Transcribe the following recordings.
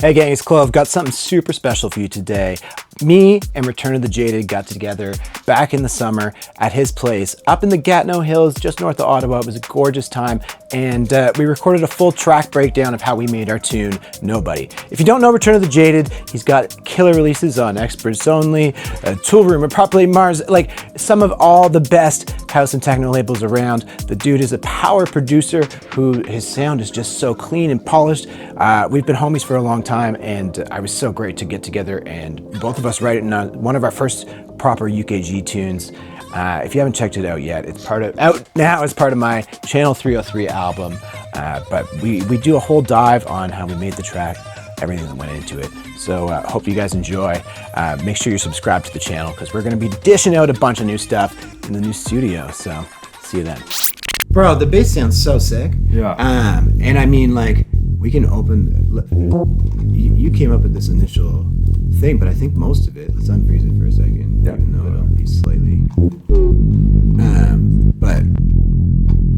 Hey gang, it's Clove. Got something super special for you today. Me and Return of the Jaded got together back in the summer at his place up in the Gatineau Hills, just north of Ottawa. It was a gorgeous time, and we recorded a full track breakdown of how we made our tune, Nobody. If you don't know Return of the Jaded, he's got killer releases on Experts Only, Tool Room, and Properly Mars, like some of all the best house and techno labels around. The dude is a power producer who his sound is just so clean and polished. We've been homies for a long time, and I was so great to get together and both of us write it in one of our first proper UKG tunes. If you haven't checked it out yet, it's out now as part of my Channel 303 album. But we do a whole dive on how we made the track, everything that went into it. So hope you guys enjoy. Make sure you're subscribed to the channel because we're going to be dishing out a bunch of new stuff in the new studio. So see you then. Bro, the bass sounds so sick. Yeah. And I mean, like, we can open. You came up with this initial thing, but I think most of it. Let's unfreeze it for a second, even though it'll be slightly. But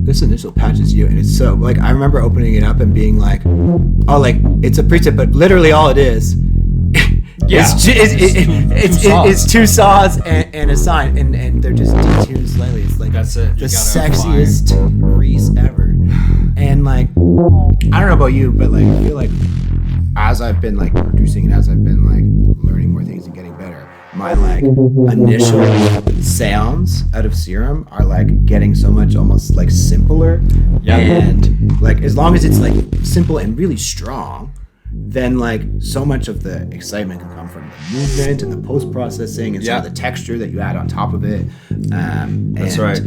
this initial patch is you, and it's so like I remember opening it up and being like, oh, like it's a preset, but literally all it is. Yeah, it's two saws and a sine, and they're just detuned slightly. It's like that's it. The sexiest Reese ever. And like, I don't know about you, but like I feel like as I've been like producing and as I've been like learning more things and getting better, my like initial sounds out of Serum are like getting so much almost like simpler. Yeah. And like as long as it's like simple and really strong, then like so much of the excitement can come from the movement and the post-processing and some of the texture that you add on top of it. That's right.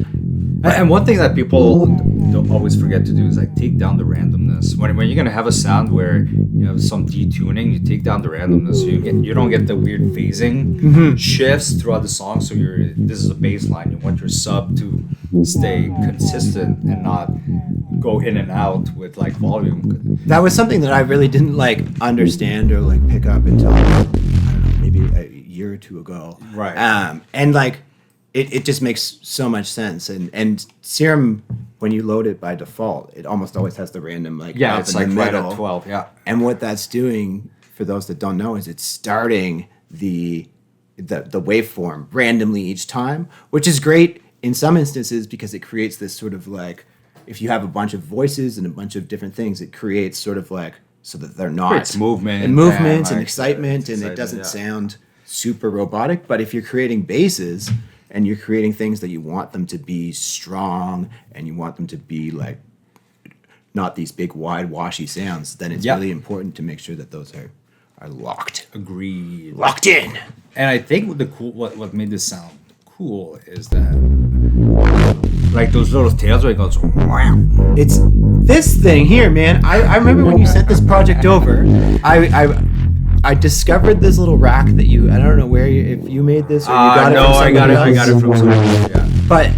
And one thing that people don't always forget to do is like take down the randomness. When you're gonna have a sound where you have some detuning, you take down the randomness. So you don't get the weird phasing shifts throughout the song. So this is a bass line. You want your sub to stay consistent and not go in and out with like volume. That was something that I really didn't like understand or like pick up until I don't know, maybe a year or two ago. Right. And like it just makes so much sense. And Serum, when you load it by default, it almost always has the random like up it's in like the right middle. at 12. Yeah. And what that's doing for those that don't know is it's starting the waveform randomly each time, which is great in some instances because it creates this sort of like, if you have a bunch of voices and a bunch of different things, it creates sort of like, so that they're not It's movement and like, excitement, and it doesn't sound super robotic. But if you're creating basses and you're creating things that you want them to be strong and you want them to be like not these big wide washy sounds, then it's really important to make sure that those are locked. Agreed. Locked in. And I think what made this sound cool is that like those little tails where it goes wow. It's this thing here, man. I remember when you sent this project over, I discovered this little rack that I don't know if you made this or you got it from somebody else. I got it from somebody. Yeah. But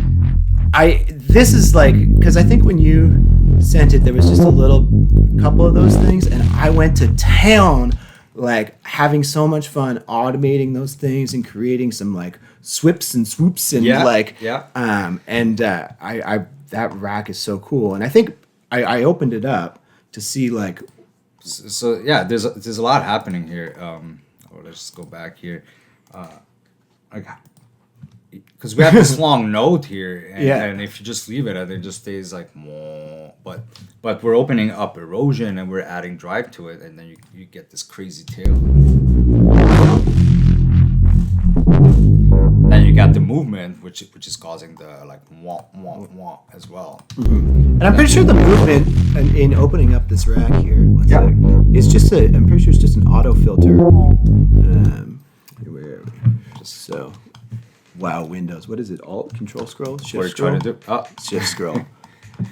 this is like, because I think when you sent it, there was just a little couple of those things, and I went to town, like having so much fun automating those things and creating some like swips and swoops and that rack is so cool. And I think I opened it up to see like. So yeah, there's a lot happening here. Let's just go back here, because we have this long note here, and if you just leave it, it just stays like more. But we're opening up erosion and we're adding drive to it, and then you get this crazy tail. Then you got the movement, which is causing the like wah wah wah as well. And I'm pretty sure the movement in opening up this rack here, is just I'm pretty sure it's just an auto filter. Where are we? Just so. Wow, Windows. What is it? Alt, Control, Scroll, Shift, What are you Scroll. trying to do? Shift, Scroll.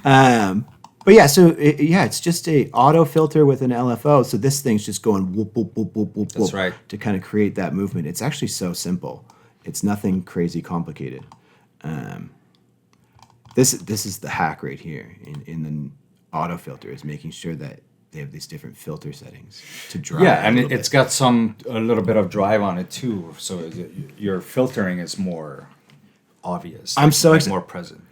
But yeah, so it's just a auto filter with an LFO. So this thing's just going whoop whoop whoop whoop whoop. That's right. To kind of create that movement. It's actually so simple. It's nothing crazy complicated. This is the hack right here in the auto filter, is making sure that they have these different filter settings to drive. Yeah, and it's got a little bit of drive on it too, so your filtering is more obvious. I'm so more present.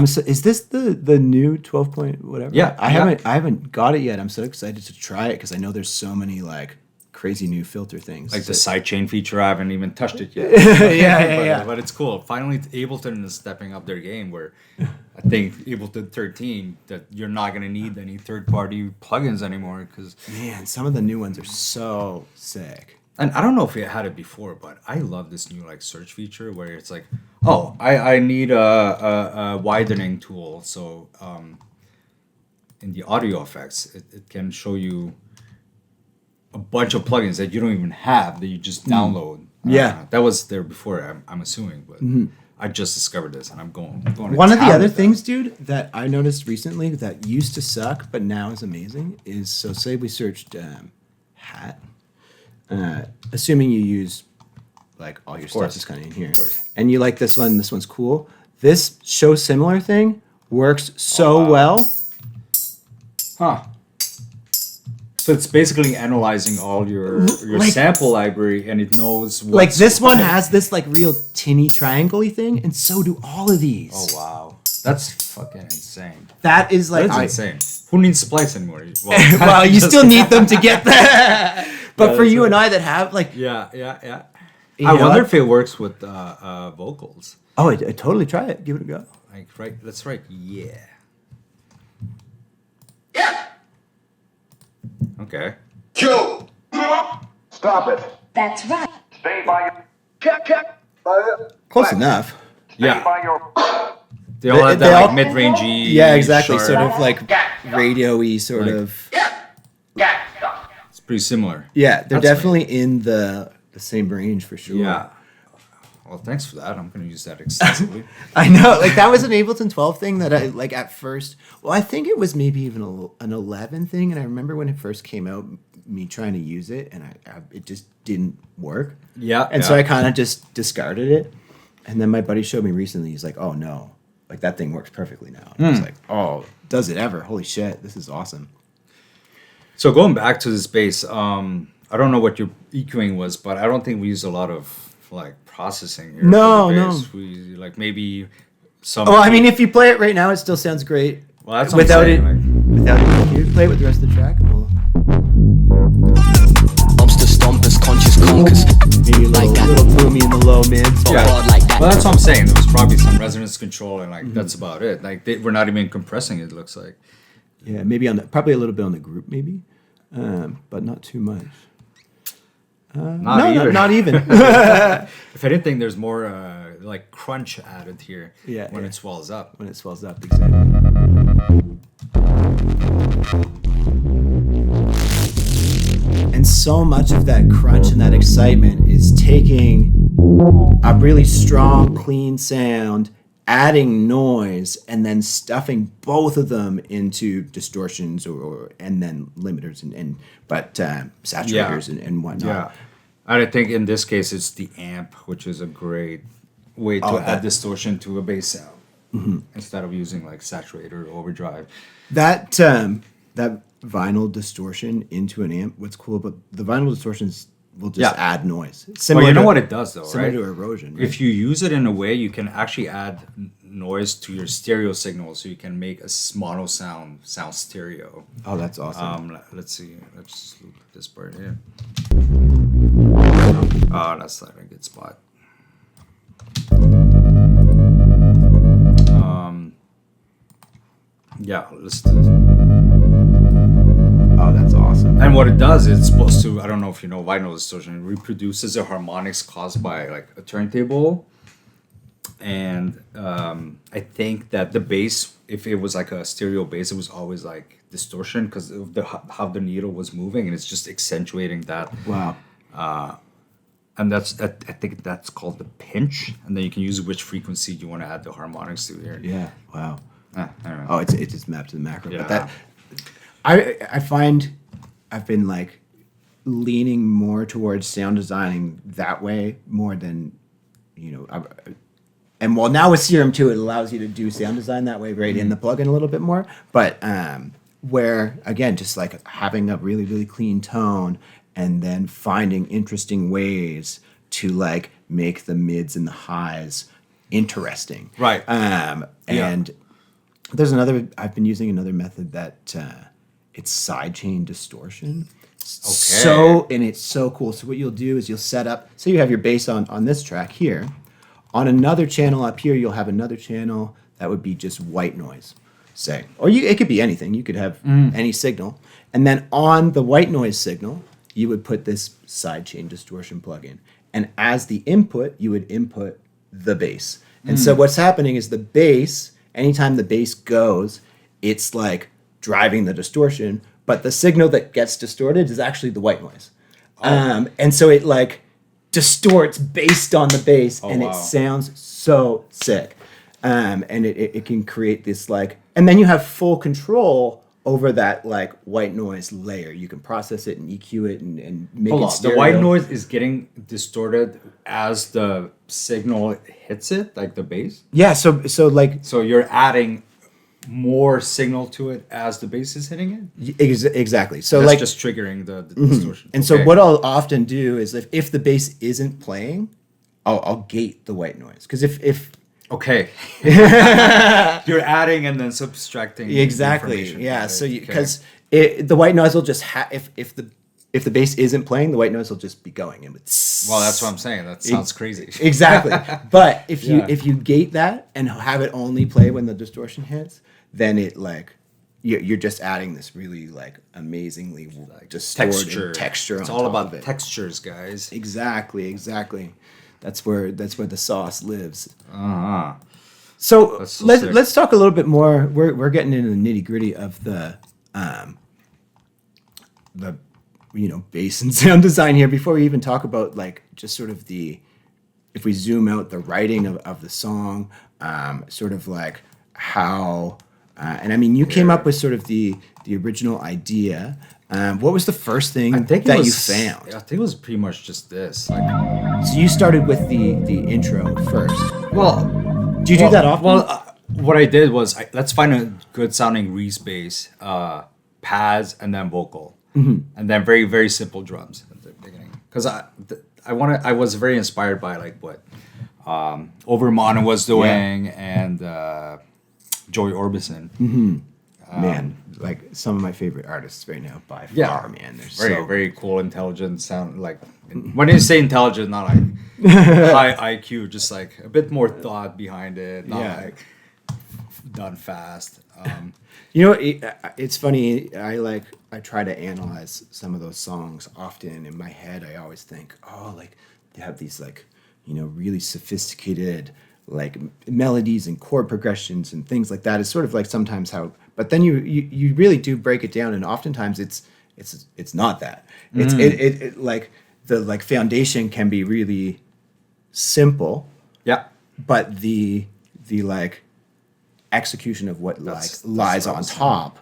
Is this the new 12 point whatever? Yeah, I haven't got it yet. I'm so excited to try it because I know there's so many like crazy new filter things. Like the sidechain feature, I haven't even touched it yet. yeah. But it's cool. Finally, Ableton is stepping up their game. Where I think Ableton 13 that you're not gonna need any third-party plugins anymore because Man, some of the new ones are so sick. And I don't know if we had it before, but I love this new like search feature where it's like, oh, I need a widening tool. So in the audio effects, it can show you a bunch of plugins that you don't even have that you just download. Yeah, that was there before. I'm assuming, but I just discovered this, and I'm going. One of the other things, dude, that I noticed recently that used to suck but now is amazing is so say we searched hat. Assuming you use like all your stuff is kind of in here, and you like this one's cool. This show similar thing works so well. Huh. So it's basically analyzing all your like, sample library, and it knows what's like this one has this like real tinny triangle-y thing, and so do all of these. Oh wow, that's fucking insane. That is like that's insane. Who needs splice anymore? Well, you still need them to get that. But for you and I that have like yeah. I wonder if it works with vocals. Oh, I totally try it. Give it a go. Like let's write yeah. Okay. Q. Stop it. That's right. Stay by your check. Close enough. Yeah. By your. They all have that like mid-rangey. Yeah, exactly. Sharp. Sort of like radio-y sort of. It's pretty similar. Yeah, they're definitely in the same range for sure. Yeah. Well, thanks for that. I'm going to use that extensively. I know. Like, that was an Ableton 12 thing that I, like, at first... Well, I think it was maybe even an 11 thing, and I remember when it first came out, me trying to use it, and it just didn't work. Yeah. And so I kind of just discarded it. And then my buddy showed me recently, he's like, oh, no. Like, that thing works perfectly now. And I was like, oh, does it ever? Holy shit, this is awesome. So going back to this bass, I don't know what your EQing was, but I don't think we use a lot of, like, processing here. No. We like maybe some. Oh, I mean, if you play it right now, it still sounds great. Well, that's what without I'm saying, without it. Here, play it with the rest of the track. Lobster stompers, conscious conkers. Maybe a little boomy in the low mid. Yeah. Well, that's what I'm saying. There was probably some resonance control, and like that's about it. Like we're not even compressing it. Looks like. Yeah, maybe probably a little bit on the group, maybe, but not too much. Not even. If anything, there's more like crunch added here. When it swells up. When it swells up, exactly. And so much of that crunch and that excitement is taking a really strong, clean sound, adding noise, and then stuffing both of them into distortions and then limiters but saturators and whatnot. Yeah. And I think in this case it's the amp, which is a great way to add distortion to a bass sound instead of using like saturator or overdrive. That vinyl distortion into an amp, what's cool about the vinyl distortions will just add noise. Well, you know what it does though, similar right? to erosion. Right? If you use it in a way, you can actually add noise to your stereo signal, so you can make a mono sound stereo. Oh, that's awesome. Let's see. Let's look at this part here. Oh, that's not a good spot. Yeah, let's do this. Oh, that's awesome. And what it does, it's supposed to, I don't know if you know vinyl distortion, it reproduces the harmonics caused by like a turntable. And I think that the bass, if it was like a stereo bass, it was always like distortion because of how the needle was moving, and it's just accentuating that. Wow. And I think that's called the pinch, and then you can use which frequency you want to add the harmonics to here. Yeah. Wow. I don't know. Oh, it's just mapped to the macro. Yeah. But that I find I've been like leaning more towards sound designing that way more than and well, now with Serum 2, it allows you to do sound design that way right in the plugin a little bit more. But where, again, just like having a really, really clean tone and then finding interesting ways to like make the mids and the highs interesting. Right. And There's another, I've been using another method that it's sidechain distortion. And it's so cool. So what you'll do is you'll set up, say you have your bass on this track here. On another channel up here, you'll have another channel that would be just white noise, say. Or it could be anything. You could have any signal. And then on the white noise signal, you would put this sidechain distortion plugin. And as the input, you would input the bass. And so what's happening is the bass, anytime the bass goes, it's like driving the distortion, but the signal that gets distorted is actually the white noise. And so it like distorts based on the bass, and it sounds so sick. And it can create this like, and then you have full control over that like white noise layer. You can process it and EQ it and make it stereo. The white noise is getting distorted as the signal hits it, like the bass? Yeah, so you're adding more signal to it as the bass is hitting it? Exactly. So that's like just triggering the distortion. And so what I'll often do is if the bass isn't playing, I'll gate the white noise. Because if Okay. You're adding and then subtracting. Exactly. Yeah. Right? So because the white noise will just if the bass isn't playing, the white noise will just be going. And well, that's what I'm saying. That sounds crazy. Exactly. But if you gate that and have it only play when the distortion hits, then it like you're just adding this really like amazingly like distorted texture. It's all about textures, guys. Exactly. That's where the sauce lives. Uh-huh. So let's talk a little bit more. We're getting into the nitty gritty of the bass and sound design here before we even talk about like just sort of if we zoom out the writing of the song, sort of like how and I mean you came up with sort of the original idea. What was the first thing you found? I think it was pretty much just this. So you started with the intro first. Well, do you do that often? Well, what I did was let's find a good sounding Reese bass, pads, and then vocal, and then very very simple drums at the beginning. Because I was very inspired by like what Overmon was doing and Joey Orbison. Man, like some of my favorite artists right now by far, man. They're very cool, intelligent sound. Like when you say intelligent, not like high IQ, just like a bit more thought behind it, not like done fast. It's funny. I try to analyze some of those songs often in my head. I always think, like they have these like really sophisticated like melodies and chord progressions and things like that. It's sort of like sometimes how, but then you really do break it down, and oftentimes it's not that. It like the like foundation can be really simple. Yeah. But the like execution of what lies on top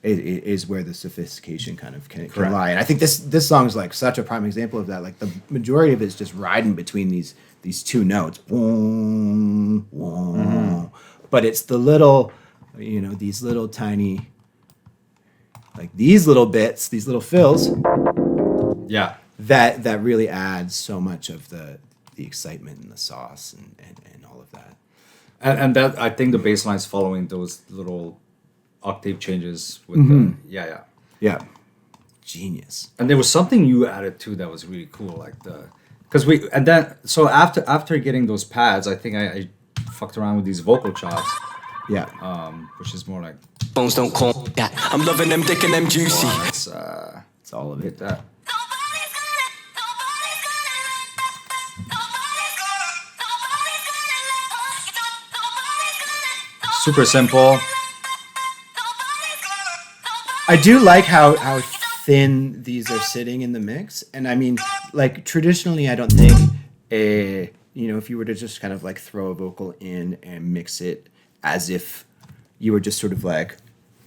is where the sophistication kind of can lie. And I think this song is like such a prime example of that. Like the majority of it is just riding between these two notes. But it's the little, these little tiny, like these little bits, these little fills. Yeah. That really adds so much of the excitement and the sauce and all of that. And that, I think the bass line is following those little octave changes with the yeah, genius. And there was something you added too that was really cool, like after getting those pads, I think I fucked around with these vocal chops. Yeah. Which is more like Bones don't call that. I'm loving them thick and them juicy. It's all of it. That. Super simple. I do like how thin these are sitting in the mix, and I mean, like traditionally, I don't think if you were to just kind of like throw a vocal in and mix it as if you were just sort of like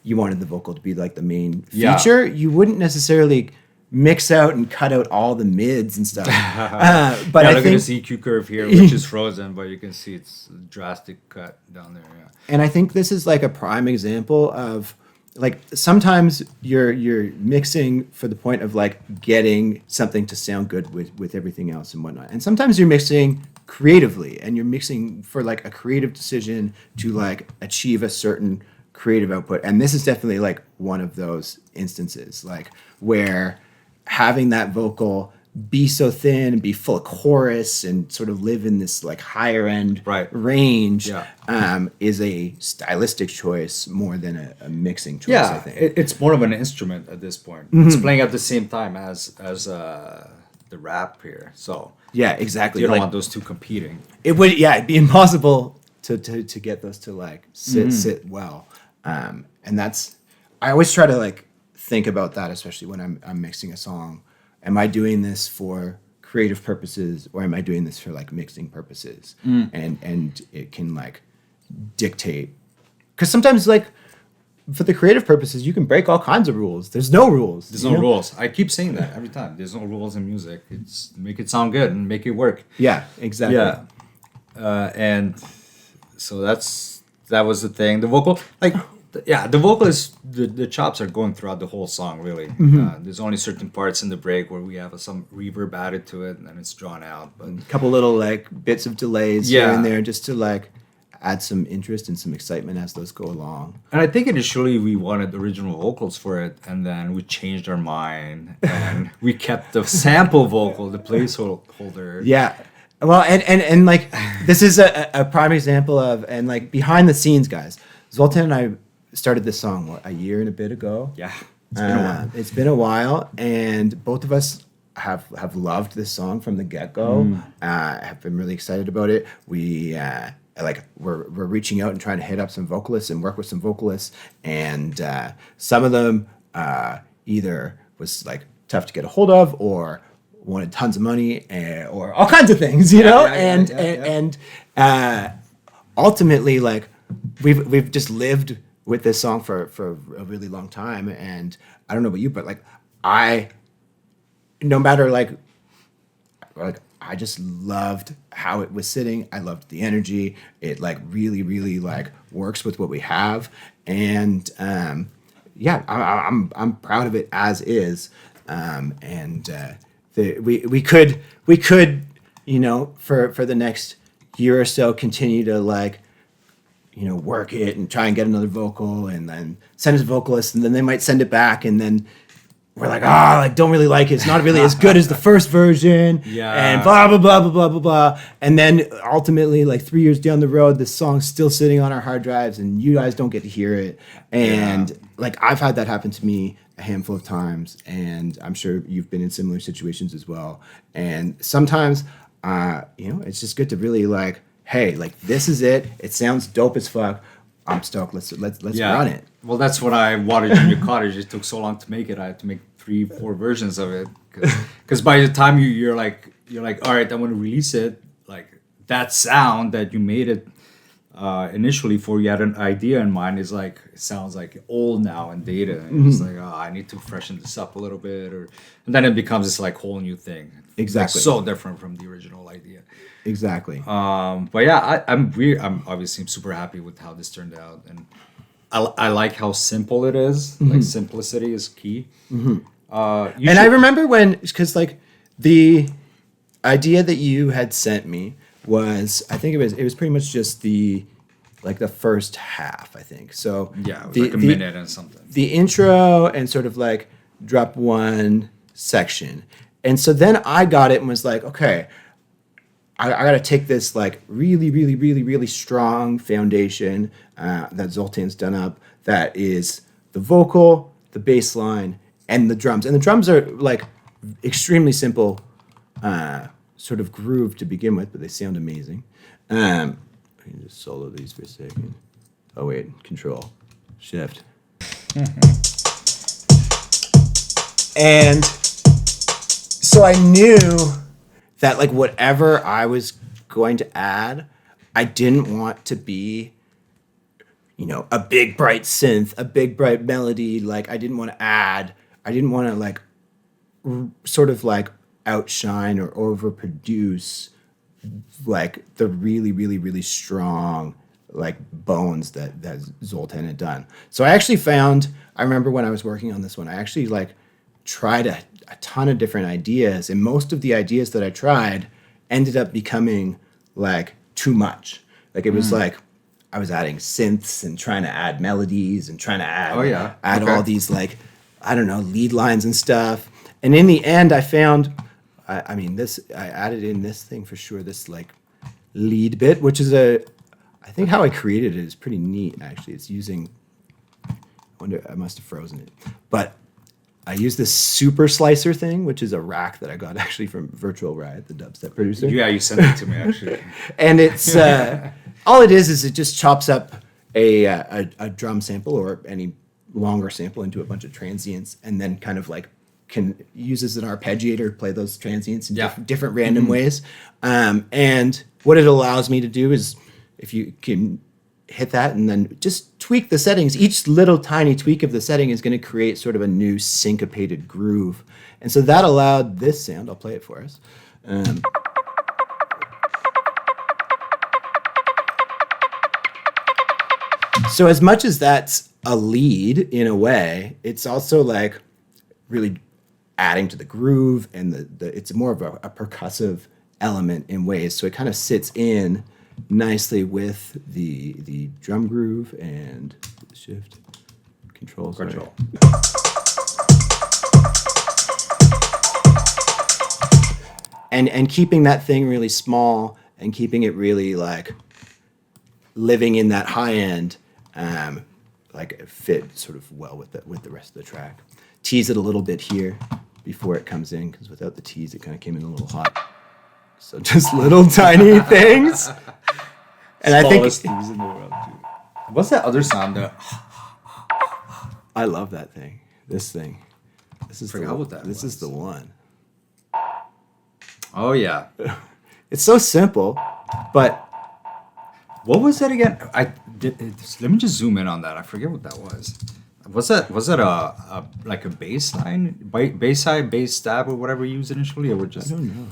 you wanted the vocal to be like the main feature, you wouldn't necessarily mix out and cut out all the mids and stuff. But I look think at this EQ curve here, which is frozen, but you can see it's a drastic cut down there. Yeah. And I think this is like a prime example of like sometimes you're mixing for the point of like getting something to sound good with everything else and whatnot, and sometimes you're mixing creatively, and you're mixing for like a creative decision to like achieve a certain creative output. And this is definitely like one of those instances, like where having that vocal be so thin and be full of chorus and sort of live in this like higher end range is a stylistic choice more than a mixing choice. I think it's more of an instrument at this point. It's playing at the same time as the rap here. So yeah, exactly. You don't want those two competing. It would it'd be impossible to get those to like sit well. And that's, I always try to like think about that, especially when I'm mixing a song. Am I doing this for creative purposes, or am I doing this for like mixing purposes? And it can like dictate, because sometimes like for the creative purposes, you can break all kinds of rules. There's no rules. There's no rules. I keep saying that every time. There's no rules in music. It's make it sound good and make it work. Yeah, exactly. Yeah, and so that was the thing. The vocal, like. The vocal is the chops are going throughout the whole song. Really, there's only certain parts in the break where we have some reverb added to it, and then it's drawn out. But a couple little like bits of delays here and there, just to like add some interest and some excitement as those go along. And I think initially we wanted original vocals for it, and then we changed our mind and we kept the sample vocal, the placeholder. Yeah. Well, and like this is a prime example of, and like behind the scenes, guys, Zoltan and I started this song a year and a bit ago. Yeah, it's been a while. It's been a while, and both of us have loved this song from the get-go. Have been really excited about it. We're reaching out and trying to hit up some vocalists and work with some vocalists, and some of them either was like tough to get a hold of, or wanted tons of money, or all kinds of things, you know. And ultimately, like we've just lived with this song for a really long time. And I don't know about you, but like no matter like I just loved how it was sitting. I loved the energy. It like really, really like works with what we have. And I'm proud of it as is. We could, you know, for the next year or so, continue to like, you know, work it and try and get another vocal, and then send it to vocalists, and then they might send it back, and then we're like, don't really like it. It's not really as good as the first version. Yeah. And blah, blah, blah, blah, blah, blah, blah. And then ultimately, like 3 years down the road, this song's still sitting on our hard drives, and you guys don't get to hear it. And like I've had that happen to me a handful of times, and I'm sure you've been in similar situations as well. And sometimes, you know, it's just good to really like, hey, like this is it. It sounds dope as fuck. I'm stoked. Let's run it. Well, that's what I wanted in your cottage. It took so long to make it. I had to make 3-4 versions of it, because by the time you're like, all right, I want to release it. Like that sound that you made it initially for, you had an idea in mind, is like, it sounds like old now and dated. And it's like, I need to freshen this up a little bit, and then it becomes this like whole new thing. Exactly. Like, so different from the original idea. Exactly. But yeah, I'm obviously super happy with how this turned out, and I like how simple it is. Like simplicity is key. I remember when, because like the idea that you had sent me was, I think it was pretty much just the first half, I think. So yeah, it was like a minute and something. The intro and sort of like drop one section, and so then I got it and was like, okay, I got to take this like really, really, really, really strong foundation that Zoltan's done up. That is the vocal, the bass line, and the drums. And the drums are like extremely simple, sort of groove to begin with, but they sound amazing. I can just solo these for a second. Oh wait, Control, Shift. And so I knew that like whatever I was going to add, I didn't want to be, you know, a big bright synth, a big bright melody. Like I didn't want to like sort of like outshine or overproduce like the really, really, really strong like bones that Zoltan had done. So I remember when I was working on this one, I actually like tried a ton of different ideas, and most of the ideas that I tried ended up becoming like too much. Like it was like I was adding synths and trying to add melodies and trying to add all these like, I don't know, lead lines and stuff. And in the end I found, I added in this thing for sure, this like lead bit, which is I think how I created it is pretty neat actually. It's using, I must have frozen it. But I use this super slicer thing, which is a rack that I got actually from Virtual Riot, the dubstep producer. Yeah, you sent it to me actually. And it's all it is it just chops up a drum sample or any longer sample into a bunch of transients, and then kind of like uses an arpeggiator to play those transients in different random ways. And what it allows me to do is, if you can hit that and then just tweak the settings. Each little tiny tweak of the setting is going to create sort of a new syncopated groove. And so that allowed this sound. I'll play it for us. So as much as that's a lead in a way, it's also like really adding to the groove, and it's more of a percussive element in ways. So it kind of sits in nicely with the drum groove and shift control. And keeping that thing really small and keeping it really like living in that high end, like it fit sort of well with the rest of the track. Tease it a little bit here before it comes in, because without the tease it kind of came in a little hot. So just little tiny things. And I think Tease in the world, too. What's that other sound that I love that thing. This thing. This is Forgot what that This was. is the one. Oh yeah. It's so simple, but What was that again? Let me just zoom in on that. I forget what that was. Was that a like a bass line, bass side, bass stab, or whatever you used initially, or just? I don't know.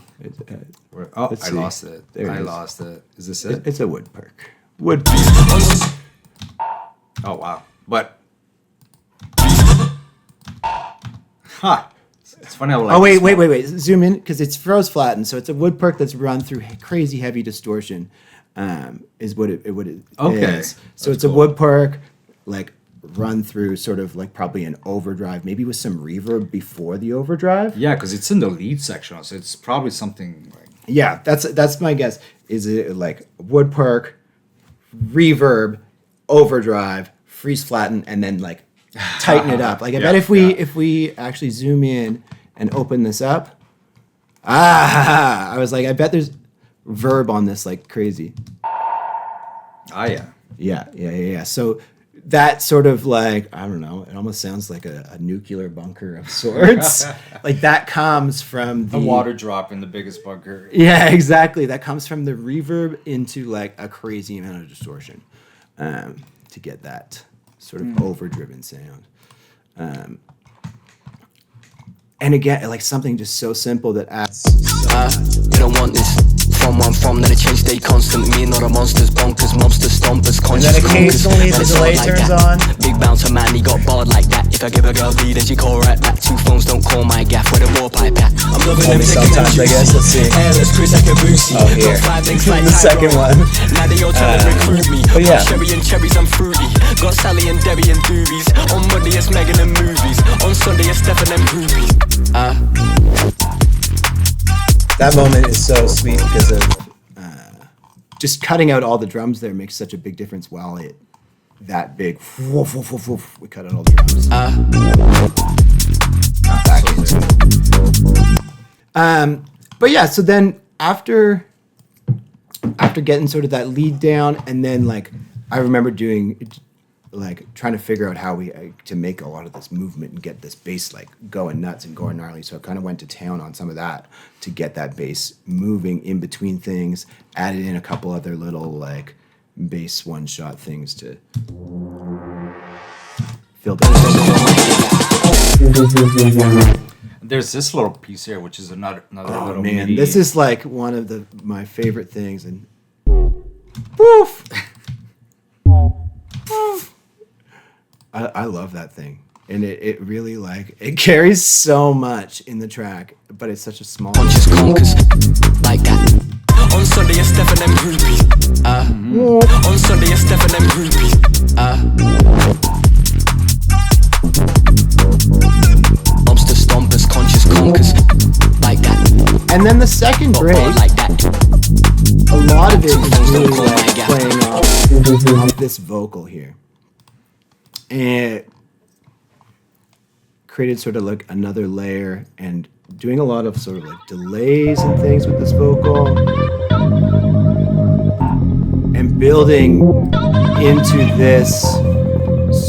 I lost it. There it is. Lost it. Is this it? It's a wood perk. Wood. Oh wow! But, it's funny how like. Oh wait. Zoom in, because it's froze flattened, so it's a wood perk that's run through crazy heavy distortion. Is what it Okay. is. So it's a wood perk, like run through sort of like probably an overdrive, maybe with some reverb before the overdrive. Yeah, because it's in the lead section, so it's probably something like. Yeah, that's my guess. Is it like wood perk, reverb, overdrive, freeze flatten, and then like tighten it up. Like I bet if we actually zoom in and open this up, I was like, I bet there's verb on this like crazy. Ah yeah. Yeah. So that sort of like, I don't know, it almost sounds like a nuclear bunker of sorts. Like that comes from the A water drop in the biggest bunker. Yeah, exactly. That comes from the reverb into like a crazy amount of distortion to get that sort of overdriven sound. And again, like something just so simple that adds. You don't want this. From where I'm from, then it change stay constant. Me and all the monsters, bonkers, mobsters, stompers, conscious occasionally the delay turns on. Big bouncer man, he got barred like that. If I give a girl lead, then she call right back. 2 phones don't call my gaff with a war pipe at. I'm loving them sometimes, I guess. Let's see. Airless Chris like a boosie. Oh, here. Got 5 links like The second Tyrone. one. Now they all trying to recruit me. but yeah. Sherry and cherries, I'm fruity. Got Sally and Debbie and doobies. On Monday it's Megan and movies. On Sunday it's Steph and groupies. That moment is so sweet because of just cutting out all the drums there makes such a big difference. While it that big, woof, woof, woof, woof, we cut out all the drums. Back into it. But yeah, so then after getting sort of that lead down, and then like I remember doing like trying to figure out how to make a lot of this movement and get this bass like going nuts and going gnarly. So I kind of went to town on some of that to get that bass moving in between things. Added in a couple other little like bass one-shot things to fill that. There's this little piece here, which is another Oh little man, MIDI. this is like one of my favorite things. And woof. I love that thing, and it really like it carries so much in the track, but it's such a small. Conscious conkers, like that. On Sunday it's Steph and them groupies. On Sunday it's Steph and them groupies. Lobster stompers, conscious conkers. Like that. And then the second break, Like that. a lot of it is really like playing off this vocal here. And it created sort of like another layer and doing a lot of sort of like delays and things with this vocal. And building into this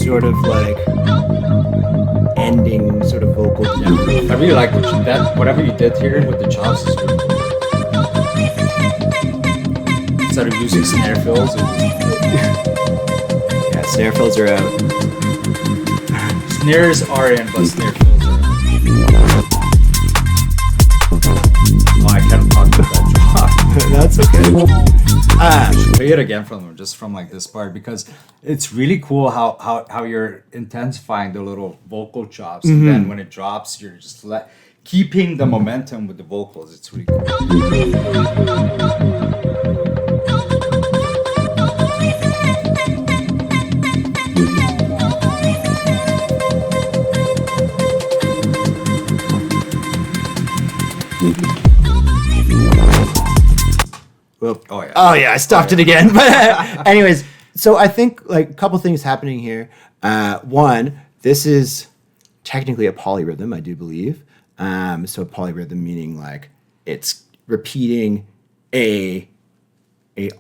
sort of like ending sort of vocal. I really like that. Whatever you did here with the chops is really cool. Instead of using snare fills, Yeah, snare fills are out. snares are in, but snare fills are out. Oh, I can't talk about that drop. That's okay. Play it again just from like this part, because it's really cool how you're intensifying the little vocal chops, and then when it drops, you're just keeping the momentum with the vocals. It's really cool. Whoop. Oh yeah. Oh yeah, I stopped it again. But anyways, so I think like a couple things happening here. One, this is technically a polyrhythm, I do believe. So polyrhythm meaning like it's repeating a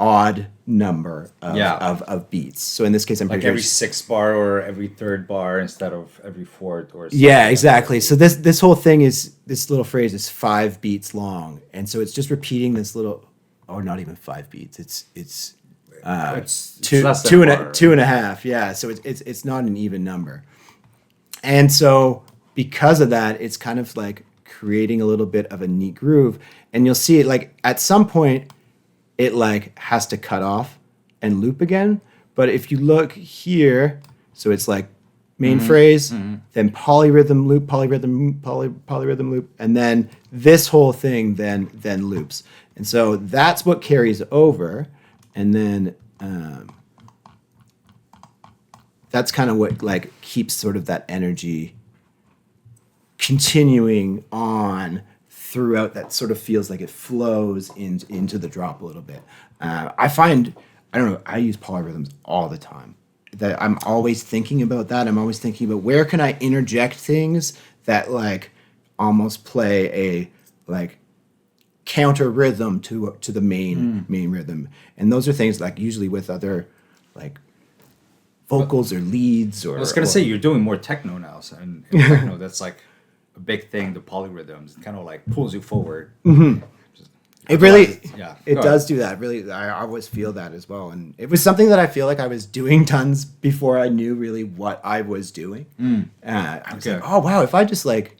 odd number of beats. So in this case, I'm Like pretty every sure 6th bar or every 3rd bar instead of every 4th or something. yeah, exactly. So this whole thing is this little phrase is 5 beats long, and so it's just repeating this little, or not even 5 beats. It's It's two less than two a and a, bar. 2.5. Yeah, so it's not an even number, and so because of that, it's kind of like creating a little bit of a neat groove, and you'll see it like at some point, it like has to cut off and loop again. But if you look here, so it's like main phrase, then polyrhythm loop, polyrhythm loop, and then this whole thing then loops. And so that's what carries over, and then that's kind of what like keeps sort of that energy continuing on throughout. That sort of feels like it flows into the drop a little bit. I find, I don't know, I use polyrhythms all the time. That I'm always thinking about that. I'm always thinking about where can I interject things that like almost play a like counter rhythm to the main rhythm. And those are things like usually with other like vocals or leads or. I was gonna say you're doing more techno now, so, and techno that's like a big thing. The polyrhythms, it kind of like pulls you forward. It really, Yeah, it go does ahead. do that. Really, I always feel that as well. And it was something that I feel like I was doing tons before I knew really what I was doing. I was Okay. like, oh wow, if I just like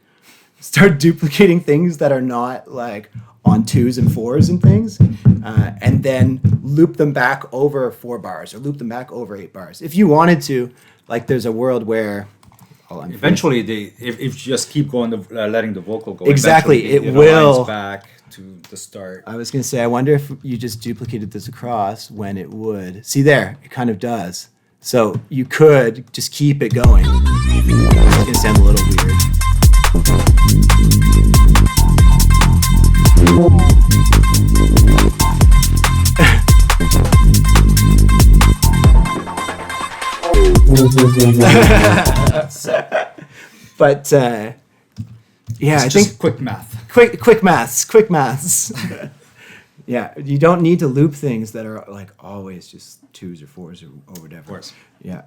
start duplicating things that are not like on 2s and 4s and things, and then loop them back over 4 bars or loop them back over 8 bars. If you wanted to, like, there's a world where. Eventually, if you just keep going, letting the vocal go. Exactly, eventually it will. aligns back to the start. I was going to say, I wonder if you just duplicated this across when it would. See there, it kind of does. So you could just keep it going. It's going to sound a little weird. But yeah, I It's think just quick math. quick maths. Yeah, you don't need to loop things that are like always just 2s or 4s or whatever. Of course. Yeah,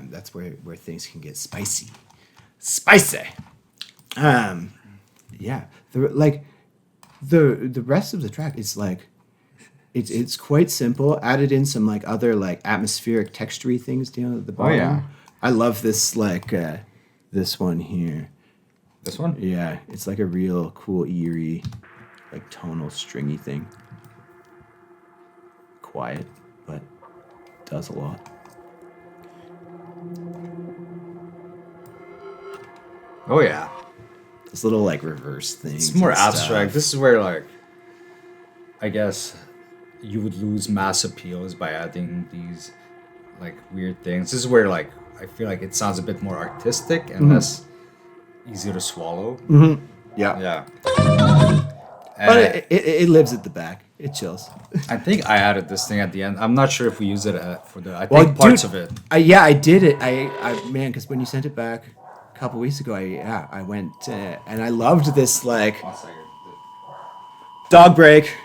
that's where things can get spicy. Yeah, the rest of the track is like it's quite simple. Added in some like other like atmospheric textury things down at the bottom. yeah. I love this like this one here. This one? Yeah, it's like a real cool, eerie, like tonal, stringy thing. Quiet, but does a lot. Oh yeah. This little like reverse thing. It's more abstract. This is where like, I guess, you would lose mass appeal is by adding these like weird things. This is where like I feel like it sounds a bit more artistic and less easy to swallow. Yeah. Yeah. But it lives at the back. It chills. I think I added this thing at the end. I'm not sure if we use it for the. I think parts of it. I did it. I man, because when you sent it back a couple weeks ago, I went and I loved this like dog break.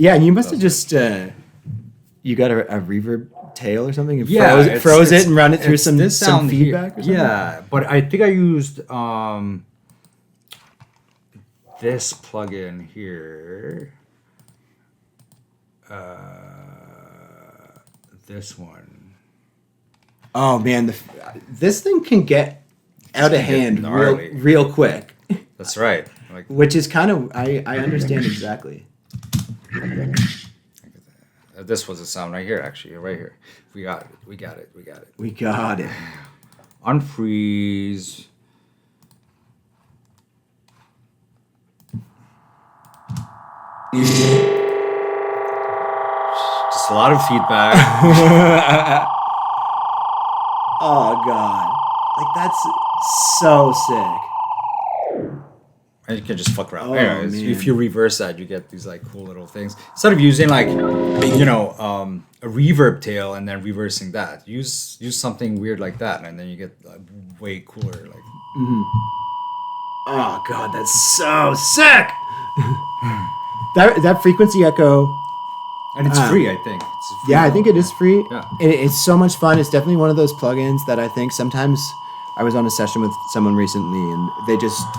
Yeah, and you must have just you got a reverb tail or something and froze it and run it through some feedback or something? Yeah, but I think I used this plugin here. This one. Oh man, this thing can get out of hand real quick. That's right. Like, which is kind of I understand exactly. This was a sound right here, actually, right here. We got it. We got it. Unfreeze. Just a lot of feedback. Oh god, like that's so sick. And you can just fuck around. Oh, Anyways, man. if you reverse that, you get these like cool little things. Instead of using like, you know, a reverb tail and then reversing that, use something weird like that, and then you get way cooler. Like, oh god, that's so sick. that frequency echo. and it's free, I think. It's free. Yeah, I think it is free. Yeah. It's so much fun. It's definitely one of those plugins that I think sometimes I was on a session with someone recently and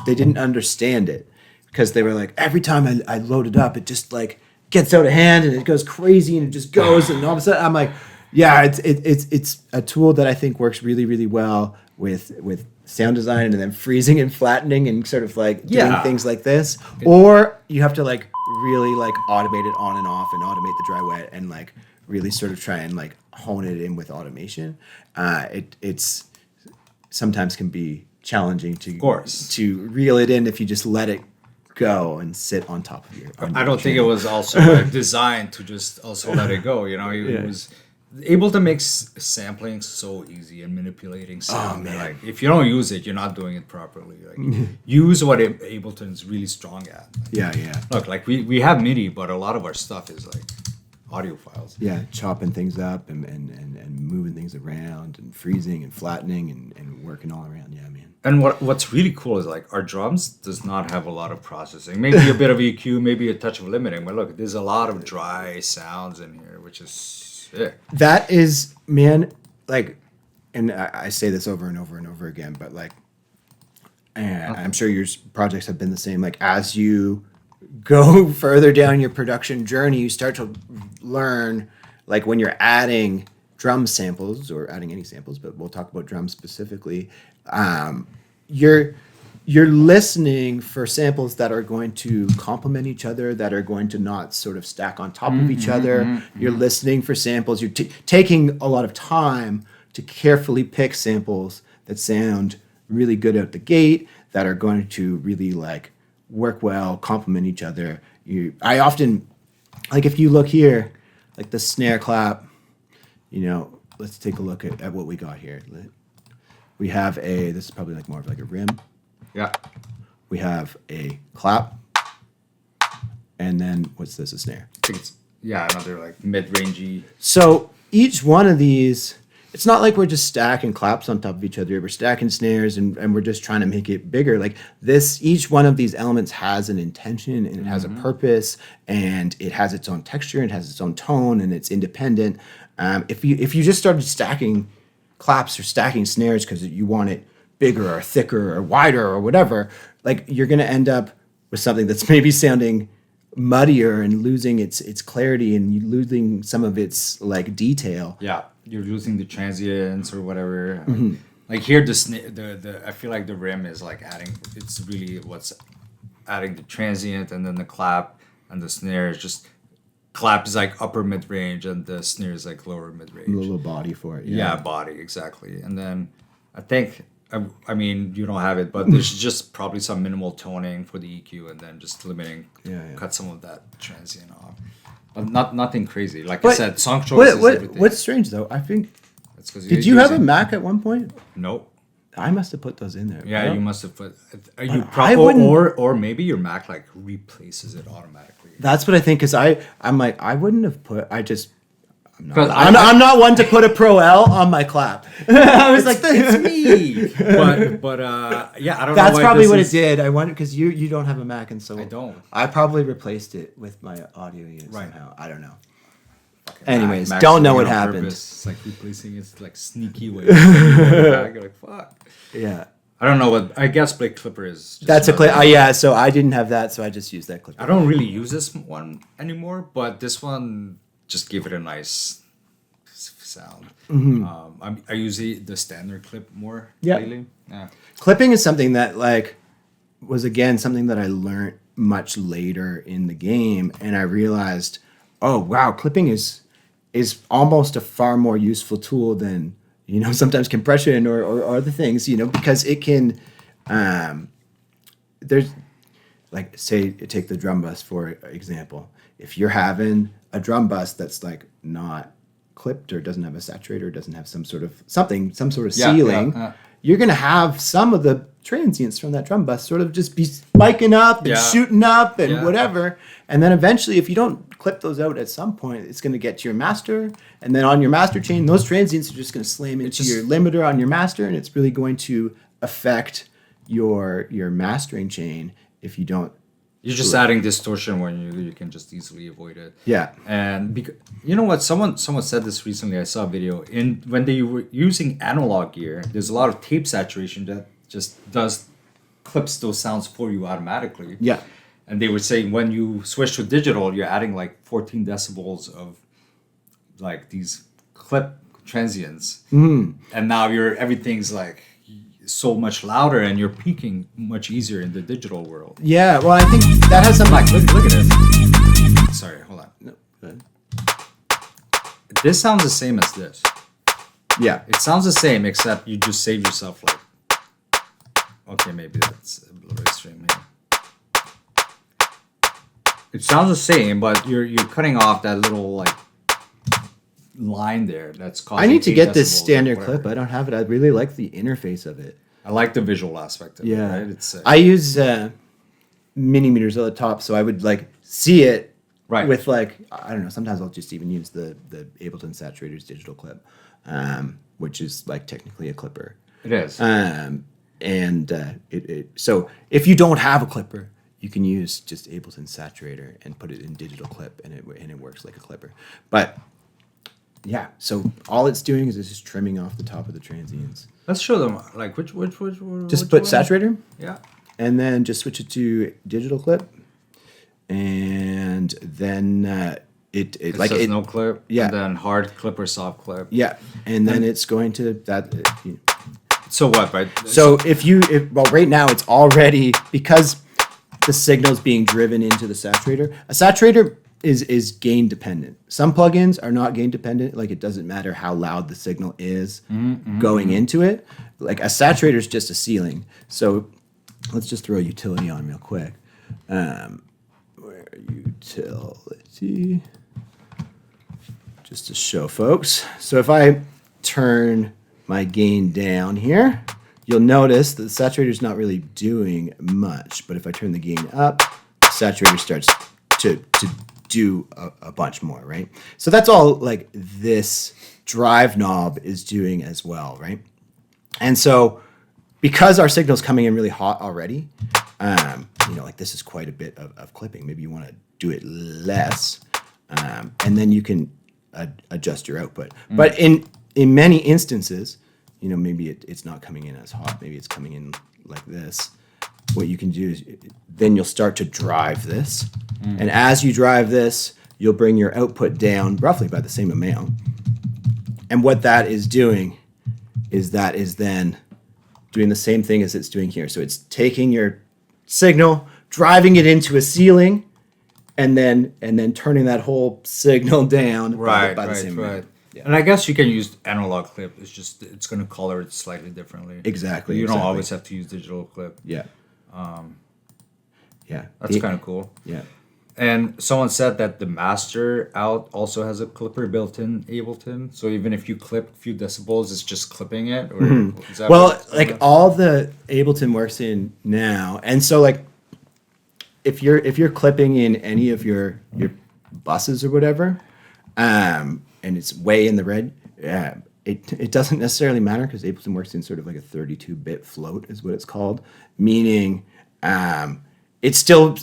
they didn't understand it because they were like, every time I load it up, it just like gets out of hand and it goes crazy and it just goes and all of a sudden I'm like, yeah, it's a tool that I think works really, really well with sound design and then freezing and flattening and sort of like doing things like this. Or you have to like really like automate it on and off and automate the dry wet and like really sort of try and like hone it in with automation. It's sometimes can be challenging to reel it in if you just let it go and sit on top of your. I don't think it was also like designed to just also let it go. You know, it was able to make sampling so easy and manipulating sound. man. Like if you don't use it, you're not doing it properly. Like use what Ableton is really strong at. Yeah. Look, like we have MIDI, but a lot of our stuff is like audio files. Yeah, chopping things up and moving things around and freezing and flattening and working all around. Yeah, man. And what's really cool is like our drums does not have a lot of processing. Maybe a bit of EQ, maybe a touch of limiting. But look, there's a lot of dry sounds in here, which is sick. That is, man, like, and I say this over and over and over again, but like, and I'm sure your projects have been the same. Like, as you go further down your production journey, you start to learn, like, when you're adding drum samples or adding any samples, but we'll talk about drums specifically. You're listening for samples that are going to complement each other, that are going to not sort of stack on top of each other. You're listening for samples. You're taking a lot of time to carefully pick samples that sound really good out the gate, that are going to really like work well, complement each other. I often, like if you look here, like the snare clap, you know, let's take a look at what we got here. We have this is probably like more of like a rim. Yeah. We have a clap. And then what's this, a snare? I think it's, another like mid-rangey. So each one of these, it's not like we're just stacking claps on top of each other. We're stacking snares and we're just trying to make it bigger. Like this, each one of these elements has an intention and it has a purpose and it has its own texture and it has its own tone and it's independent. If you just started stacking claps or stacking snares because you want it bigger or thicker or wider or whatever, like you're going to end up with something that's maybe sounding muddier and losing its clarity and you losing some of its like detail. Yeah, you're losing the transients or whatever. Like here, the I feel like the rim is like adding. It's really what's adding the transient, and then the clap and the snare is just. Clap is like upper mid range, and the snare is like lower mid range. A little body for it. Yeah, body exactly. And then I think I mean, you don't have it, but there's just probably some minimal toning for the EQ, and then just limiting, cut some of that transient off. But nothing crazy. Like I said, song choice is everything. What's strange though, I think. That's 'cause Did you have a Mac at one point? Nope. I must have put those in there. Yeah, you must have put. You I probably wouldn't- or maybe your Mac like replaces it automatically. That's what I think. Because I'm like I wouldn't have put. Because I'm not one to put a Pro L on my clap. I was like, it's me. But yeah, I don't know. That's why probably this what is- it did. I wonder because you don't have a Mac, and so I don't. I probably replaced it with my audio unit somehow. I don't know. Okay, Anyways, Mac's don't know doing what it on happened. purpose. It's like replacing it's like sneaky way. You're like, fuck. Yeah, I don't know what. I guess Blake Clipper is. Just that's a clip. another- Yeah, so I didn't have that, so I just used that clip. I don't really use this one anymore, but this one just gave it a nice sound. I use the standard clip more lately. Yeah. Clipping is something that was again something that I learned much later in the game, and I realized, oh wow, clipping is almost a far more useful tool than sometimes compression or other things, because it can there's like say take the drum bus for example. If you're having a drum bus that's like not clipped or doesn't have a saturator, doesn't have some sort of ceiling, you're gonna have some of the transients from that drum bus sort of just be spiking up and shooting up and whatever. And then eventually, if you don't clip those out at some point, it's gonna get to your master, and then on your master chain, those transients are just gonna slam into your limiter on your master, and it's really going to affect your mastering chain if you don't. You're just adding distortion when you can just easily avoid it. Yeah. And you know what? Someone said this recently. I saw a video when they were using analog gear. There's a lot of tape saturation that just clips those sounds for you automatically. Yeah. And they were saying when you switch to digital, you're adding like 14 decibels of like these clip transients, and now everything's like so much louder, and you're peaking much easier in the digital world. Yeah, well, I think that has some Like, look at this. Sorry, hold on. No, go ahead. This sounds the same as this. Yeah. It sounds the same, except you just save yourself like. Okay, maybe that's a little extreme here. It sounds the same, but you're cutting off that little like line there. That's causing. I need to 8 get this decibels or standard whatever. clip. I don't have it. I really like the interface of it. I like the visual aspect of it. Yeah. Right? It's I use mini meters at the top, so I would like see it Right. with like I don't know. Sometimes I'll just even use the Ableton Saturators digital clip, which is like technically a clipper. It is. So if you don't have a clipper, you can use just Ableton Saturator and put it in digital clip, and it works like a clipper. But yeah, so all it's doing is it's just trimming off the top of the transients. Let's show them like which Just which put one? saturator, Yeah. and then just switch it to digital clip, and then it like says it no clip. yeah. And then hard clip or soft clip. yeah, and then it's going to that. So what, right? So right now it's already because the signal's being driven into the saturator. A saturator is gain dependent. Some plugins are not gain dependent. Like it doesn't matter how loud the signal is going into it. Like a saturator is just a ceiling. So let's just throw a utility on real quick. Where utility? Just to show folks. So if I turn my gain down here, you'll notice that the saturator is not really doing much. But if I turn the gain up, the saturator starts to do a bunch more, right? So that's all like this drive knob is doing as well, right? And so because our signal's coming in really hot already, like this is quite a bit of clipping. Maybe you want to do it less, and then you can adjust your output. But in many instances, maybe it's not coming in as hot. Maybe it's coming in like this. What you can do is then you'll start to drive this. And as you drive this, you'll bring your output down roughly by the same amount. And what that is doing is then doing the same thing as it's doing here. So it's taking your signal, driving it into a ceiling, and then turning that whole signal down by the same amount. And I guess you can use analog clip. It's just it's going to color it slightly differently. Exactly. You don't always have to use digital clip. Yeah. That's kind of cool. Yeah. And someone said that the master out also has a clipper built in Ableton. So even if you clip a few decibels, it's just clipping it. Or is that like all the Ableton works in now, and so like if you're clipping in any of your buses or whatever, and it's way in the red, it doesn't necessarily matter because Ableton works in sort of like a 32-bit float is what it's called, meaning it still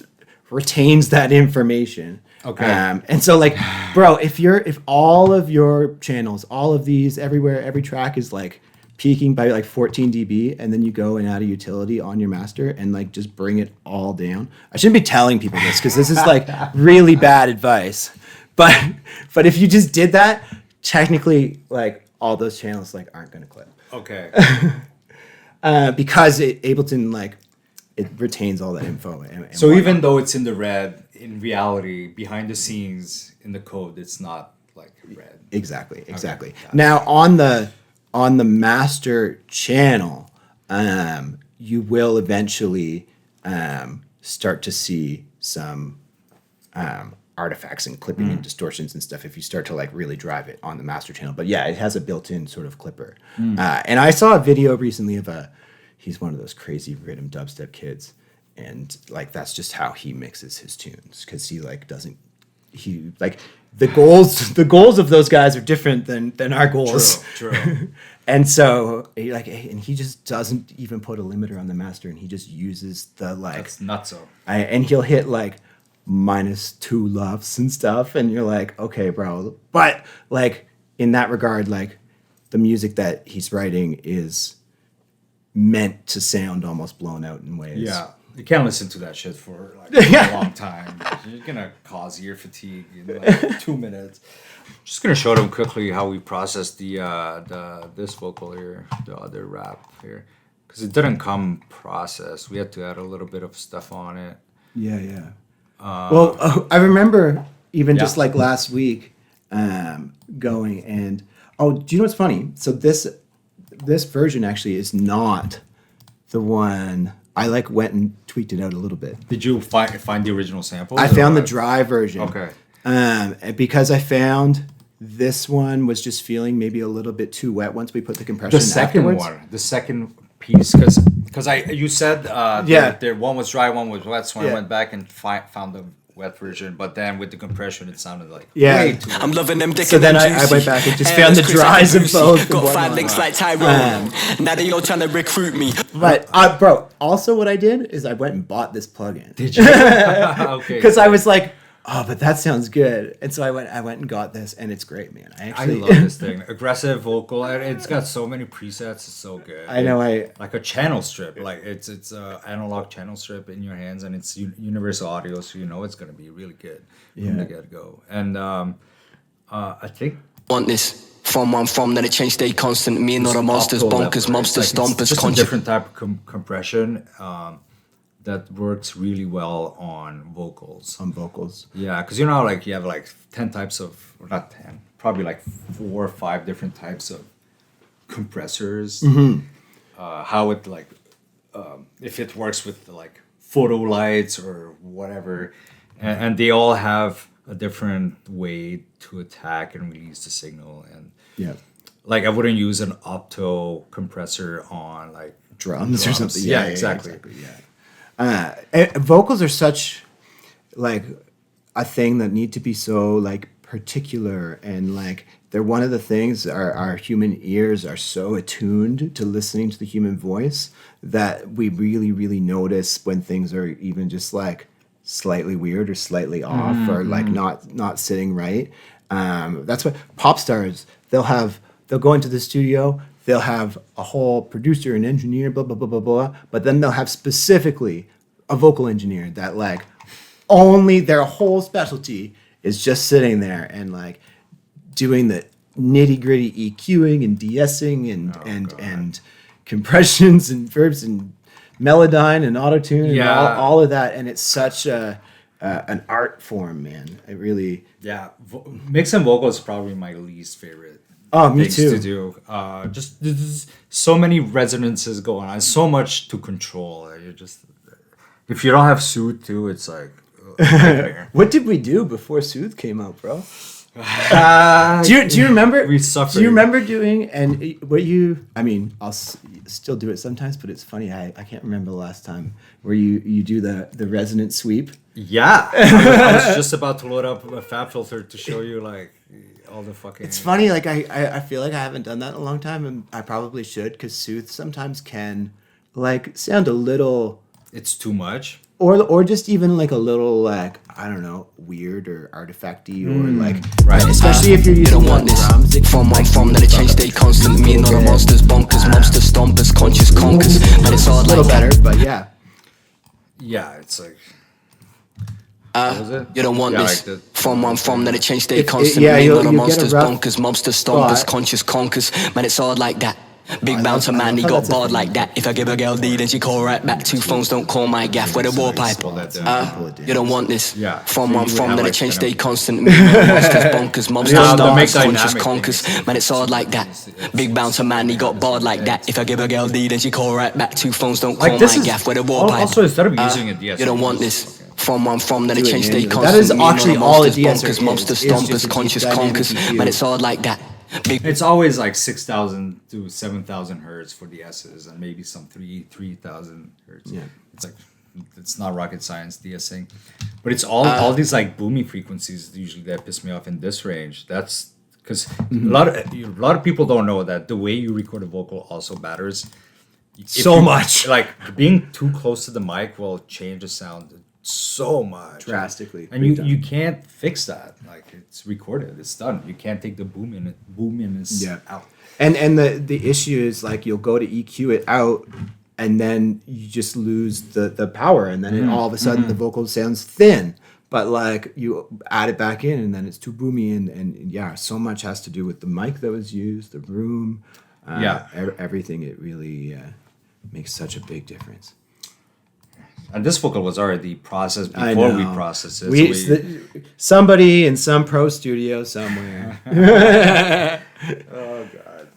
retains that information. Okay. And so like, bro, if all of your channels, all of these everywhere, every track is like peaking by like 14 dB, and then you go and add a utility on your master and like just bring it all down. I shouldn't be telling people this because this is like really bad advice. But if you just did that, technically like all those channels like aren't going to clip. Okay. Because Ableton like it retains all that info. And so even though it's in the red, in reality, behind the scenes in the code, it's not like red. Exactly. Okay. Now on the master channel, you will eventually start to see some artifacts and clipping and distortions and stuff if you start to like really drive it on the master channel. But yeah, it has a built-in sort of clipper. And I saw a video recently of he's one of those crazy rhythm dubstep kids, and like that's just how he mixes his tunes because he like the goals of those guys are different than our goals. True. And so he just doesn't even put a limiter on the master, and he just uses the like That's nutso. and he'll hit like -2 LUFS and stuff, and you're like, okay, bro. But like in that regard, like the music that he's writing is meant to sound almost blown out in ways. Yeah. You can't listen to that shit for like a long time. You're gonna cause ear fatigue in like 2 minutes. Just gonna show them quickly how we processed this vocal here, the other rap here, because it didn't come processed. We had to add a little bit of stuff on it. Yeah. I remember even just like last week, going and do you know what's funny? So this version actually is not the one. I like went and tweaked it out a little bit. Did you find the original sample? I found the dry version. Okay. Because I found this one was just feeling maybe a little bit too wet once we put the compression. The second piece, because you said there one was dry, one was wet, so I went back and found the wet version, but then with the compression it sounded like way too I'm loving them dick. So then I went back and just found the dries of both. Got 5 links like Tyrone. Now they all trying to recruit me. But bro, also what I did is I went and bought this plugin. Did you? Okay. Because I was like, oh, but that sounds good, and so I went and got this, and it's great, man. I love this thing. Aggressive vocal, and it's got so many presets. It's so good. I know. Like a channel strip, like it's a analog channel strip in your hands, and it's universal audio, so you know it's gonna be really good from the get go. And I think Want this. From where I'm from, then it changed, stay constant. Me and all the monsters, bonkers, mobsters, stompers, it's just a different type of compression. That works really well on vocals. Yeah, because you know, like you have like 10 types of, or not 10, probably like 4 or 5 different types of compressors. How it like, if it works with like photo lights or whatever, and they all have a different way to attack and release the signal. And like I wouldn't use an opto compressor on like drums or something. Yeah, exactly. Vocals are such like a thing that need to be so like particular, and like they're one of the things our human ears are so attuned to listening to the human voice that we really, really notice when things are even just like slightly weird or slightly off or like not sitting right. That's what pop stars, they'll go into the studio, they'll have a whole producer and engineer, blah, blah, blah, blah, blah. But then they'll have specifically a vocal engineer that like only their whole specialty is just sitting there and like doing the nitty gritty EQing and de-essing and compressions and verbs and Melodyne and autotune and all of that. And it's such a an art form, man. It really. Yeah, mix and vocal is probably my least favorite. Oh, me things too. to do. Just there's so many resonances going on, so much to control. You just if you don't have Soothe too, it's like nightmare. What did we do before Soothe came out, bro? Do you remember? We suffered. Do you remember doing what you? I mean, I'll still do it sometimes, but it's funny. I can't remember the last time where you do the resonant sweep. Yeah, I was just about to load up a Fab Filter to show you like all the fucking. It's funny. Like I feel like I haven't done that in a long time, and I probably should because Soothe sometimes can like sound a little. It's too much. Or just even like a little like I don't know weird or artifacty or like right. Especially if you're using You don't want this from one from that it change stay constant. Me not a monsters bonkers, mobster stompers, conscious conkers. Man, it's hard a little like that. better, but yeah. Yeah, it's like. What was it? You don't want Yeah, this like from one from that it change stay constant. yeah, Me you'll not a get a monsters rough bonkers, mobster stompers, spot. conscious conkers. Man, it's hard like that. Big bouncer I man, he thought got that's a barred thing. like that. If I give a girl D, then she call right back. Two phones don't call my gaff. Where the war pipe? Pull that down. You don't want this. Yeah. From So one you would from have, that like, it change kind of- stay constant. Me not a monsters bonkers, mobster Yeah, the make stompers, conscious dynamic conkers. things. Man, it's hard like that. Big bouncer man, he got barred like that. If I give a girl D, then she call right back. Two phones don't call Like this my is gaff. Where the war pipe? also instead of using a DSR. You don't want this. From one from that it Do it change stay manually. constant. That is Me not actually a all a monsters DSR bonkers, is. mobster It's just stompers, a conscious dynamic conkers. EQ. Man, it's hard like that. Big It's always like 6,000 to 7,000 hertz for the S's and maybe some 3,000 hertz. Yeah. It's like it's not rocket science DSing, but it's all these like booming frequencies usually that piss me off in this range. That's because a lot of people don't know that the way you record a vocal also matters So much. Like being too close to the mic will change the sound so much Drastically. and you can't fix that. Like it's recorded, it's done. You can't take the boominess out. And the issue is like you'll go to EQ it out and then you just lose the power and then it, all of a sudden the vocal sounds thin. But like you add it back in and then it's too boomy and yeah, so much has to do with the mic that was used, the room, everything. It really makes such a big difference. And this vocal was already processed before we processed it. Somebody in some pro studio somewhere. Oh God!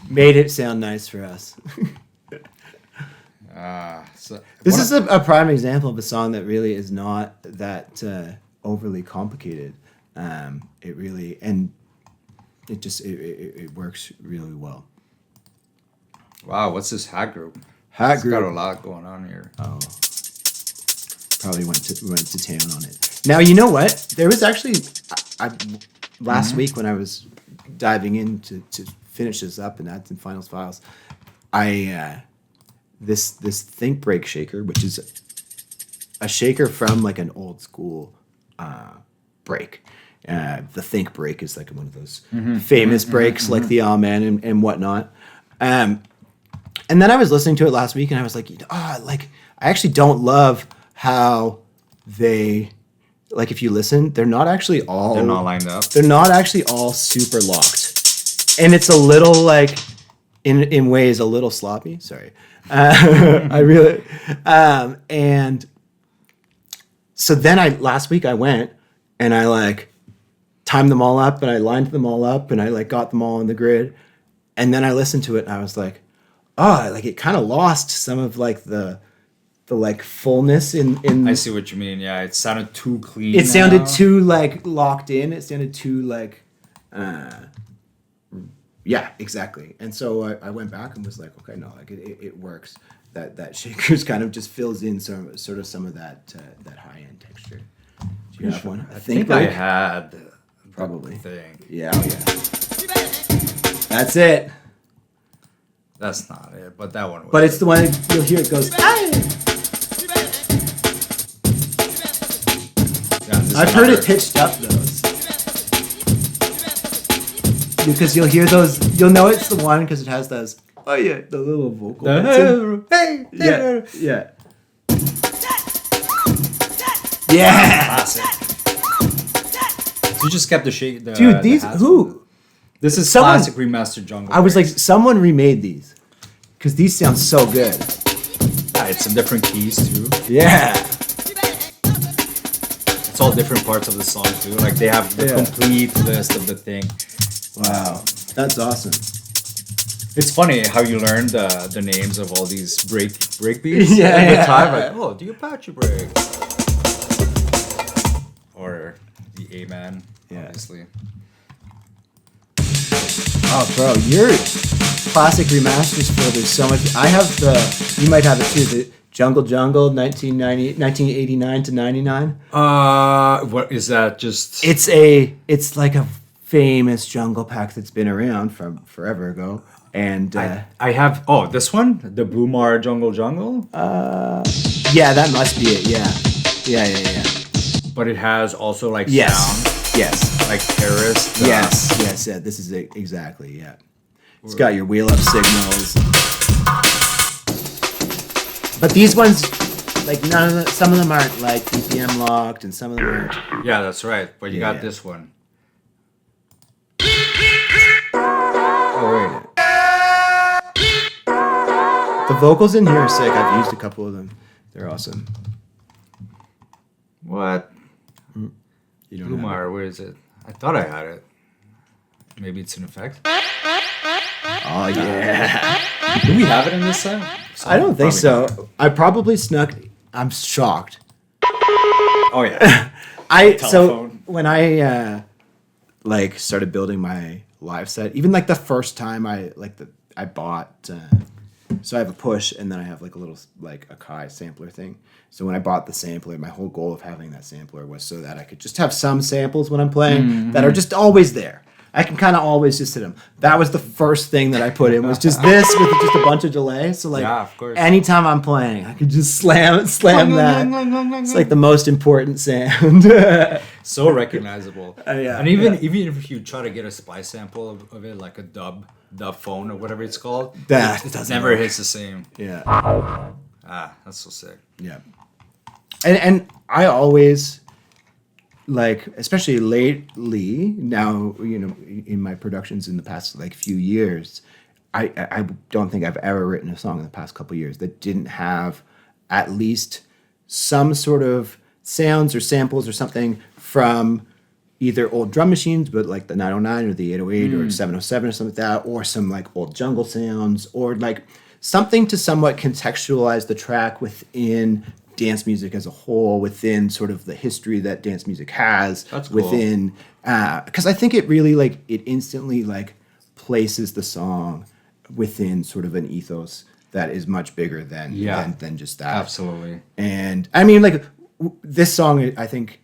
Made it sound nice for us. This is a prime example of a song that really is not that overly complicated. It really and it just it works really well. Wow, what's this hat group? Hat group Got a lot going on here. Oh, probably went to town on it. Now you know what? There was actually last week when I was diving in to finish this up and add some finals files. I this Think Break shaker, which is a shaker from like an old school break. The Think Break is like one of those famous breaks, like the Amen and whatnot. And then I was listening to it last week, and I was like, like I actually don't love how they, like if you listen, they're not actually all. They're not lined up. They're not actually all super locked, and it's a little like, in ways, a little sloppy. Sorry, I really, and so then last week I went and I like timed them all up and I lined them all up and I like got them all on the grid, and then I listened to it and I was like. Like it kind of lost some of like the like fullness in. I see what you mean. Yeah, it sounded too clean. It sounded too like locked in. It sounded too like, yeah, exactly. And so I went back and was like, okay, no, like it works. That shakers kind of just fills in some of that high end texture. Do you have one? I think I had probably thing. Yeah, that's it. That's not it, but that one was. But it's the one you'll hear it goes. I've heard it pitched up though. Because you'll hear those, you'll know it's the one because it has those. Oh yeah, the little vocal. Hey, yeah. Yeah. Classic. You just kept the shake. Dude, these who? This is Someone- classic remastered jungle. I was like, breaks. someone remade these because these sound so good. Yeah, it's in different keys too. Yeah. it's all different parts of the song too. Like they have the complete list of the thing. Wow, that's awesome. It's funny how you learned the names of all these break beats at the time. Like, oh, the Apache break, or the A-man, obviously. Oh, bro, your classic remasters for there's so much. I have you might have it too. The Jungle 1989 to 99. What is that? Just it's like a famous jungle pack that's been around from forever ago. And I have this one, the Boomar Jungle. Yeah, that must be it. Yeah. But it has also like yes. sound. Yes. Like terrorist. Yes. Yeah, this is it exactly. Yeah. It's got your wheel up signals. But these ones, like some of them aren't like BPM locked, and some of them aren't. Yeah, that's right. But you got this one. Oh wait. The vocals in here are sick. I've used a couple of them. They're awesome. What? You don't Boomar, where is it? I thought I had it. Maybe it's an effect. Oh yeah. Do we have it in this song? I don't think so. Not. I probably snuck. I'm shocked. Oh yeah. When I like started building my live set, even like the first time I bought. So I have a push, and then I have like a little like a Kai sampler thing. So when I bought the sampler, my whole goal of having that sampler was so that I could just have some samples when I'm playing that are just always there. I can kind of always just hit them. That was the first thing that I put in, was just this with just a bunch of delay. So like of course. Anytime I'm playing, I could just slam that. It's like the most important sound. So recognizable. Yeah. And even if you try to get a spy sample of it, like a dub phone or whatever it's called, it doesn't never work. hits the same. Yeah. That's so sick. Yeah. And I always, like, especially lately now, in my productions in the past like few years, I don't think I've ever written a song in the past couple years that didn't have at least some sort of sounds or samples or something from either old drum machines, but like the 909 or the 808 or 707 or something like that, or some like old jungle sounds, or like something to somewhat contextualize the track within dance music as a whole, within sort of the history that dance music has. That's cool. Within, because I think it really it instantly like places the song within sort of an ethos that is much bigger than just that. Absolutely. And I mean, like this song, I think,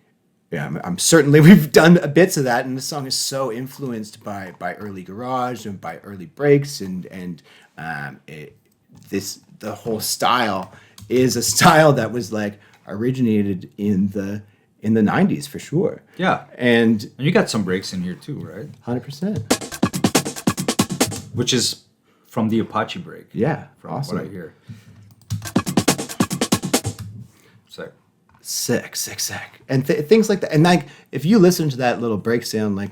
I'm certainly we've done bits of that, and the song is so influenced by early garage and by early breaks, and the whole style is a style that was like originated in the 90s for sure. Yeah. And you got some breaks in here too, right? 100%. Which is from the Apache break. Yeah. From awesome. what I hear. Sick. Sick. And things like that. And like, if you listen to that little break sound, like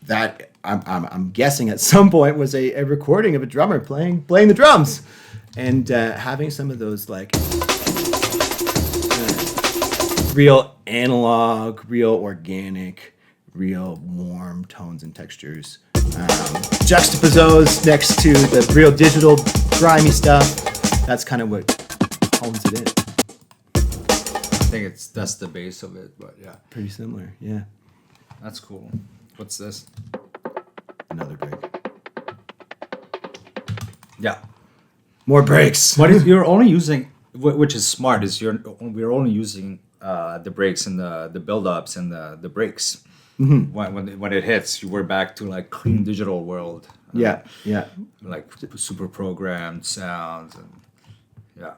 that, I'm guessing at some point was a recording of a drummer playing the drums, and having some of those like real analog, real organic, real warm tones and textures, juxtaposed next to the real digital grimy stuff. That's kind of what hones it in. I think that's the base of it, but yeah. Pretty similar, yeah. That's cool. What's this? Another break. Yeah. More breaks. But you're only using, which is smart, we're only using the breaks and the build-ups and the breaks. Mm-hmm. When it hits, you were back to like clean digital world. Yeah. Like super programmed sounds and yeah.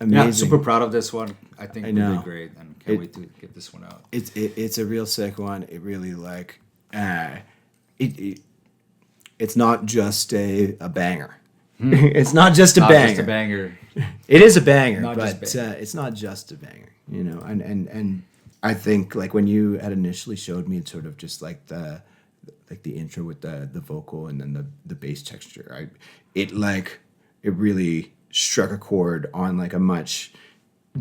Amazing. Yeah, super proud of this one. I think it did great, and can't wait to get this one out. It's a real sick one. It really like it's not just a banger. It's not just a banger. Just a banger. It is a banger, Not but it's not just a banger. And I think like when you had initially showed me sort of just like the intro with the vocal and then the bass texture, it really struck a chord on like a much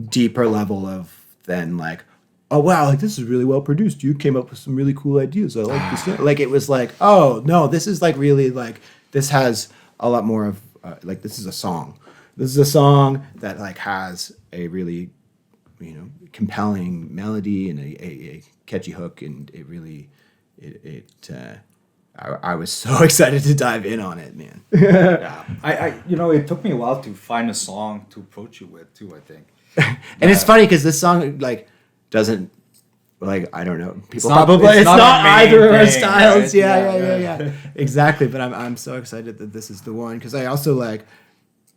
deeper level of than like, oh wow, like this is really well produced. You came up with some really cool ideas. I like this. Like it was like, oh no, this is like really like this has a lot more of like this is a song. This is a song that like has a really, you know, compelling melody and a catchy hook, and it really I was so excited to dive in on it, man. Yeah, I you know, it took me a while to find a song to approach you with too, I think. And it's funny because this song like doesn't like I don't know people not- probably it's it's not not a main either of our thing, styles. right? Yeah. Exactly. But I'm so excited that this is the one because I also like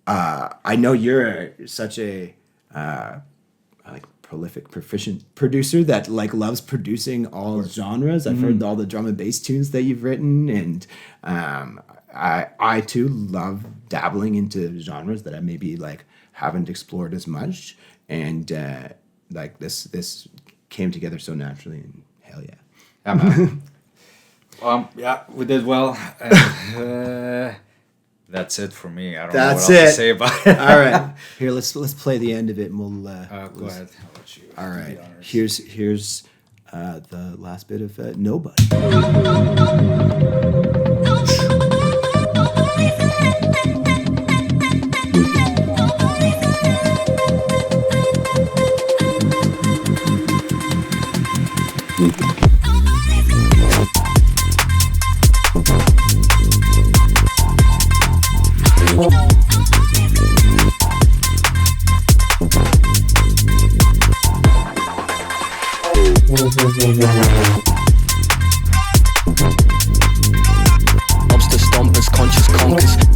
I know you're such a like prolific, proficient producer that like loves producing all genres. I've heard all the drum and bass tunes that you've written, and I too love dabbling into genres that I maybe like haven't explored as much, and like this came together so naturally, and hell yeah. Yeah, man. Yeah, we did well. That's it for me. I don't know what else to say about it. All right, here let's play the end of it, and we'll Go ahead. I'll let you. all do right, the honors. here's the last bit of Nobody. Lobster stompers, conscious conkers.